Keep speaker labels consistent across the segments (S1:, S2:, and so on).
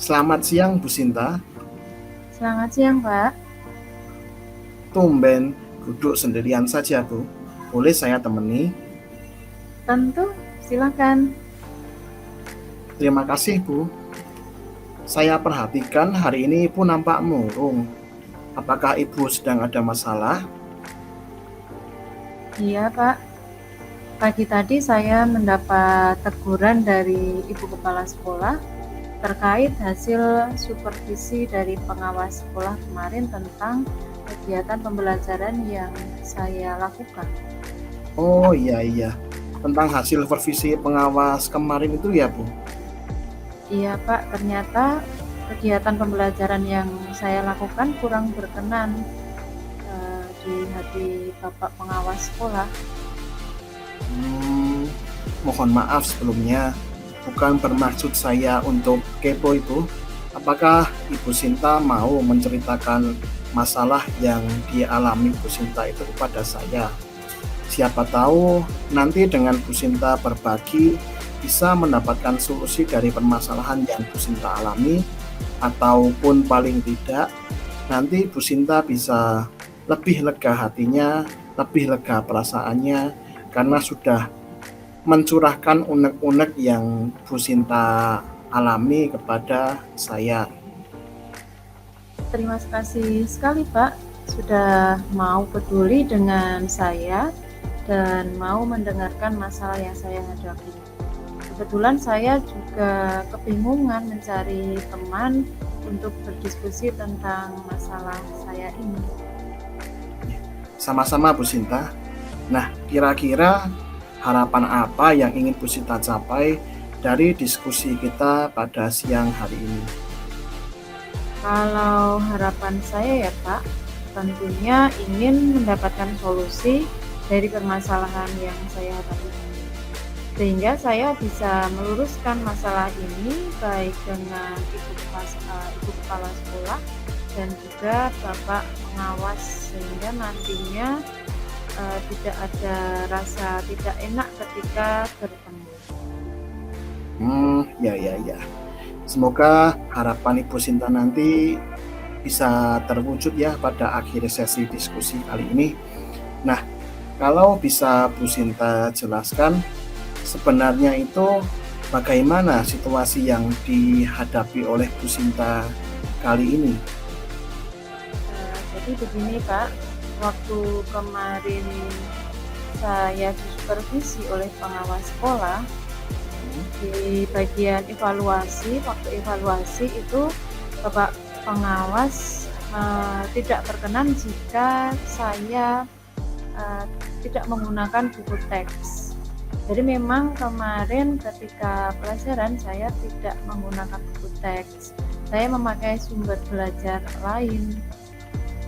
S1: Selamat siang, Bu Sinta.
S2: Selamat siang, Pak.
S1: Tumben duduk sendirian saja, Bu. Boleh saya temani?
S2: Tentu, silakan.
S1: Terima kasih, Bu. Saya perhatikan hari ini Ibu nampak murung. Apakah Ibu sedang ada masalah?
S2: Iya, Pak. Pagi tadi saya mendapat teguran dari Ibu Kepala Sekolah terkait hasil supervisi dari pengawas sekolah kemarin tentang kegiatan pembelajaran yang saya lakukan.
S1: Oh iya, tentang hasil supervisi pengawas kemarin itu ya, Bu?
S2: Iya, Pak. Ternyata kegiatan pembelajaran yang saya lakukan kurang berkenan di hati Bapak pengawas sekolah.
S1: Mohon maaf sebelumnya. Bukan bermaksud saya untuk kepo, Ibu. Apakah Ibu Sinta mau menceritakan masalah yang dialami Bu Sinta itu kepada saya? Siapa tahu nanti dengan Bu Sinta berbagi bisa mendapatkan solusi dari permasalahan yang Bu Sinta alami, ataupun paling tidak nanti Bu Sinta bisa lebih lega hatinya, lebih lega perasaannya karena sudah mencurahkan unek-unek yang Bu Sinta alami kepada saya.
S2: Terima kasih sekali, Pak, sudah mau peduli dengan saya dan mau mendengarkan masalah yang saya hadapi. Kebetulan saya juga kebingungan mencari teman untuk berdiskusi tentang masalah saya ini.
S1: Sama-sama, Bu Sinta. Nah, kira-kira harapan apa yang ingin Bu Sinta capai dari diskusi kita pada siang hari ini?
S2: Kalau harapan saya ya, Pak, tentunya ingin mendapatkan solusi dari permasalahan yang saya hadapi, sehingga saya bisa meluruskan masalah ini baik dengan Ibu Kepala Sekolah dan juga Bapak pengawas, sehingga nantinya tidak ada rasa tidak enak ketika bertemu.
S1: Ya. Semoga harapan Ibu Sinta nanti bisa terwujud ya pada akhir sesi diskusi kali ini. Nah, kalau bisa Bu Sinta jelaskan sebenarnya itu bagaimana situasi yang dihadapi oleh Bu Sinta kali ini?
S2: Jadi begini, Pak, waktu kemarin saya disupervisi oleh pengawas sekolah di bagian evaluasi. Waktu evaluasi itu Bapak pengawas tidak berkenan jika saya tidak menggunakan buku teks. Jadi memang kemarin ketika pelajaran saya tidak menggunakan buku teks, saya memakai sumber belajar lain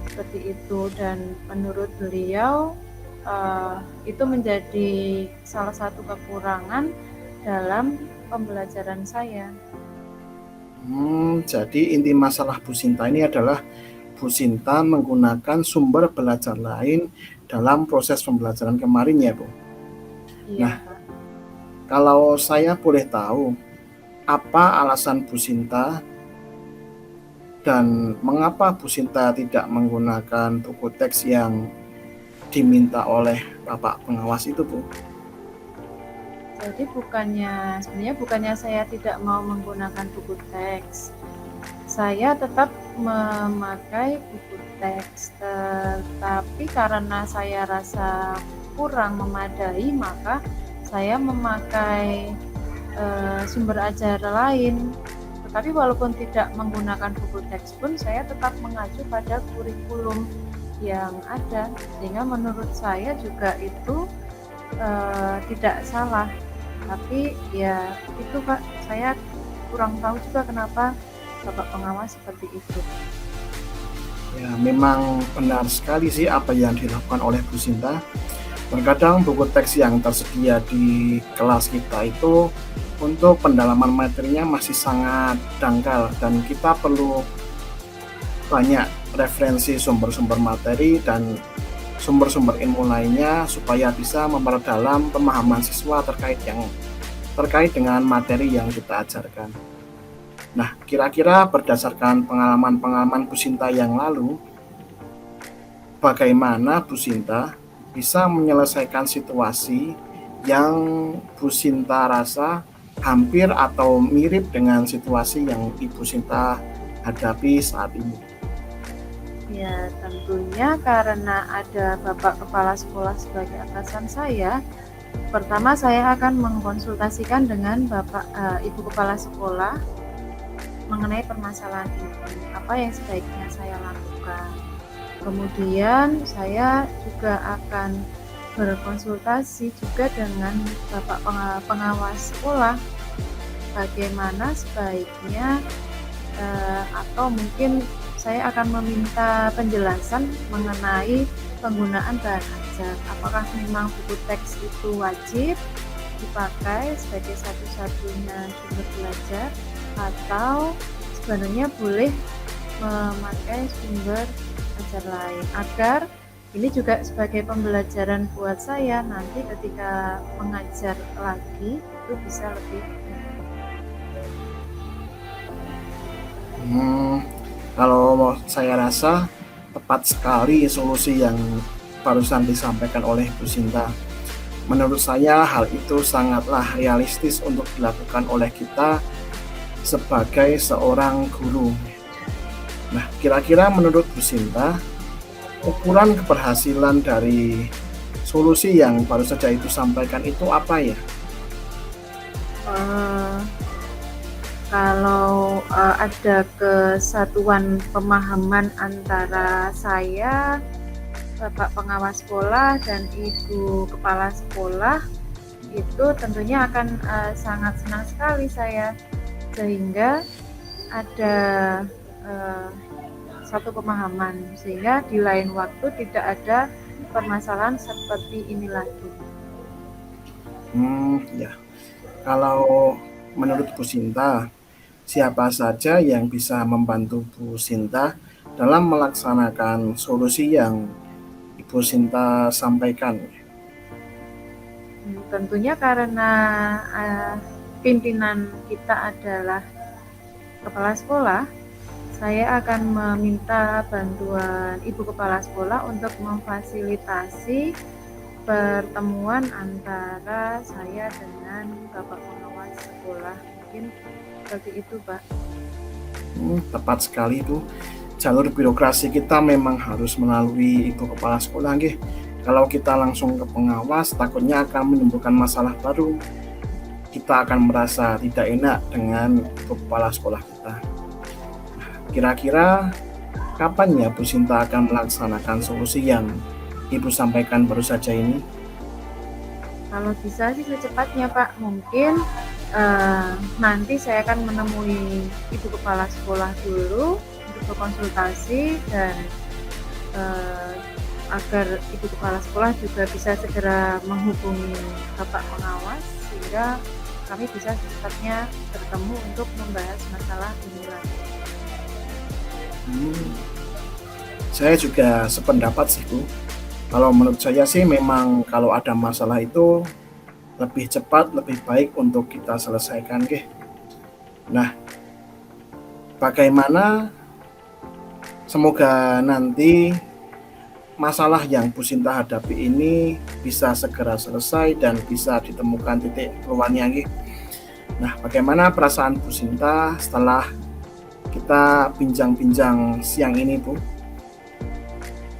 S2: seperti itu, dan menurut beliau itu menjadi salah satu kekurangan dalam pembelajaran saya.
S1: Jadi inti masalah Bu Sinta ini adalah Bu Sinta menggunakan sumber belajar lain dalam proses pembelajaran kemarin ya Bu.
S2: Iya,
S1: Nah,
S2: Pak.
S1: kalau saya boleh tahu, apa alasan Bu Sinta dan mengapa Bu Sinta tidak menggunakan buku teks yang diminta oleh Bapak pengawas itu Bu?
S2: Jadi sebenarnya bukannya saya tidak mau menggunakan buku teks. Saya tetap memakai buku teks, tetapi karena saya rasa kurang memadai, maka saya memakai sumber ajar lain. Tetapi walaupun tidak menggunakan buku teks pun, saya tetap mengacu pada kurikulum yang ada, sehingga menurut saya juga itu tidak salah. Tapi ya itu Pak, saya kurang tahu juga kenapa Bapak pengawas seperti itu.
S1: Ya, memang benar sekali sih apa yang dilakukan oleh Bu Sinta. Terkadang buku teks yang tersedia di kelas kita itu untuk pendalaman materinya masih sangat dangkal dan kita perlu banyak referensi sumber-sumber materi dan sumber-sumber ilmu lainnya supaya bisa memperdalam pemahaman siswa terkait dengan materi yang kita ajarkan. Nah, kira-kira berdasarkan pengalaman-pengalaman Bu Sinta yang lalu, bagaimana Bu Sinta bisa menyelesaikan situasi yang Bu Sinta rasa hampir atau mirip dengan situasi yang Ibu Sinta hadapi saat ini?
S2: Ya, tentunya karena ada Bapak Kepala Sekolah sebagai atasan saya, pertama saya akan mengkonsultasikan dengan Ibu Kepala Sekolah mengenai permasalahan ini, apa yang sebaiknya saya lakukan. Kemudian saya juga akan berkonsultasi juga dengan Bapak pengawas sekolah, bagaimana sebaiknya atau mungkin saya akan meminta penjelasan mengenai penggunaan bahan ajar. Apakah memang buku teks itu wajib dipakai sebagai satu-satunya sumber belajar, atau sebenarnya boleh memakai sumber ajar lain, agar ini juga sebagai pembelajaran buat saya nanti ketika mengajar lagi itu bisa lebih.
S1: Kalau saya rasa tepat sekali solusi yang barusan disampaikan oleh Bu Sinta. Menurut saya hal itu sangatlah realistis untuk dilakukan oleh kita sebagai seorang guru. Nah, kira-kira menurut Bu Sinta, ukuran keberhasilan dari solusi yang baru saja itu sampaikan itu apa ya?
S2: Kalau ada kesatuan pemahaman antara saya, Bapak pengawas sekolah, dan Ibu Kepala Sekolah, itu tentunya akan sangat senang sekali saya, sehingga ada satu pemahaman, sehingga di lain waktu tidak ada permasalahan seperti ini lagi.
S1: Ya, kalau menurut Bu Sinta, siapa saja yang bisa membantu Bu Sinta dalam melaksanakan solusi yang Ibu Sinta sampaikan?
S2: Tentunya karena pimpinan kita adalah kepala sekolah, saya akan meminta bantuan Ibu Kepala Sekolah untuk memfasilitasi pertemuan antara saya dengan Bapak pengawas sekolah. Mungkin seperti itu, Pak.
S1: Tepat sekali Bu. Jalur birokrasi kita memang harus melalui Ibu Kepala Sekolah. Kalau kita langsung ke pengawas, takutnya akan menimbulkan masalah baru. Kita akan merasa tidak enak dengan Ibu Kepala Sekolah kita. Kira-kira kapan ya Bu Sinta akan melaksanakan solusi yang Ibu sampaikan baru saja ini?
S2: Kalau bisa sih secepatnya Pak, mungkin nanti saya akan menemui ibu kepala sekolah dulu untuk berkonsultasi dan agar ibu kepala sekolah juga bisa segera menghubungi bapak pengawas sehingga kami bisa secepatnya bertemu untuk membahas masalah ini lagi.
S1: Saya juga sependapat sih Bu. Kalau menurut saya sih memang kalau ada masalah itu lebih cepat, lebih baik untuk kita selesaikan. Nah, bagaimana semoga nanti masalah yang Bu Sinta hadapi ini bisa segera selesai dan bisa ditemukan titik keluarnya. Nah, bagaimana perasaan Bu Sinta setelah kita bincang-bincang siang ini, Bu?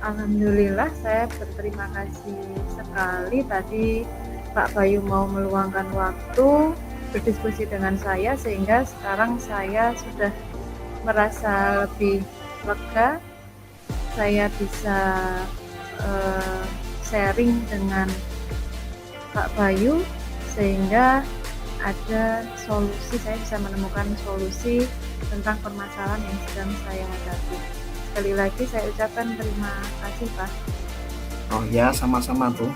S2: Alhamdulillah saya berterima kasih sekali tadi Pak Bayu mau meluangkan waktu berdiskusi dengan saya sehingga sekarang saya sudah merasa lebih lega. Saya bisa sharing dengan Pak Bayu sehingga ada solusi, saya bisa menemukan solusi tentang permasalahan yang sedang saya hadapi. Sekali lagi saya ucapkan terima kasih Pak.
S1: Oh ya, sama-sama Bu.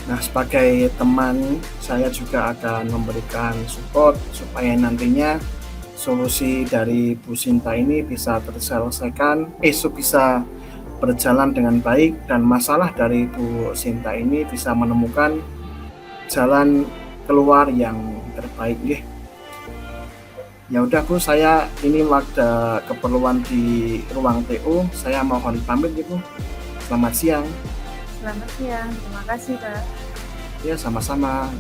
S1: Nah, sebagai teman saya juga akan memberikan support supaya nantinya solusi dari Bu Sinta ini bisa terselesaikan, bisa berjalan dengan baik dan masalah dari Bu Sinta ini bisa menemukan jalan keluar yang terbaik. Ya udah Bu, saya ini ada keperluan di ruang TU, saya mohon pamit Bu. Selamat siang.
S2: Selamat siang, terima kasih Pak.
S1: Ya, sama-sama.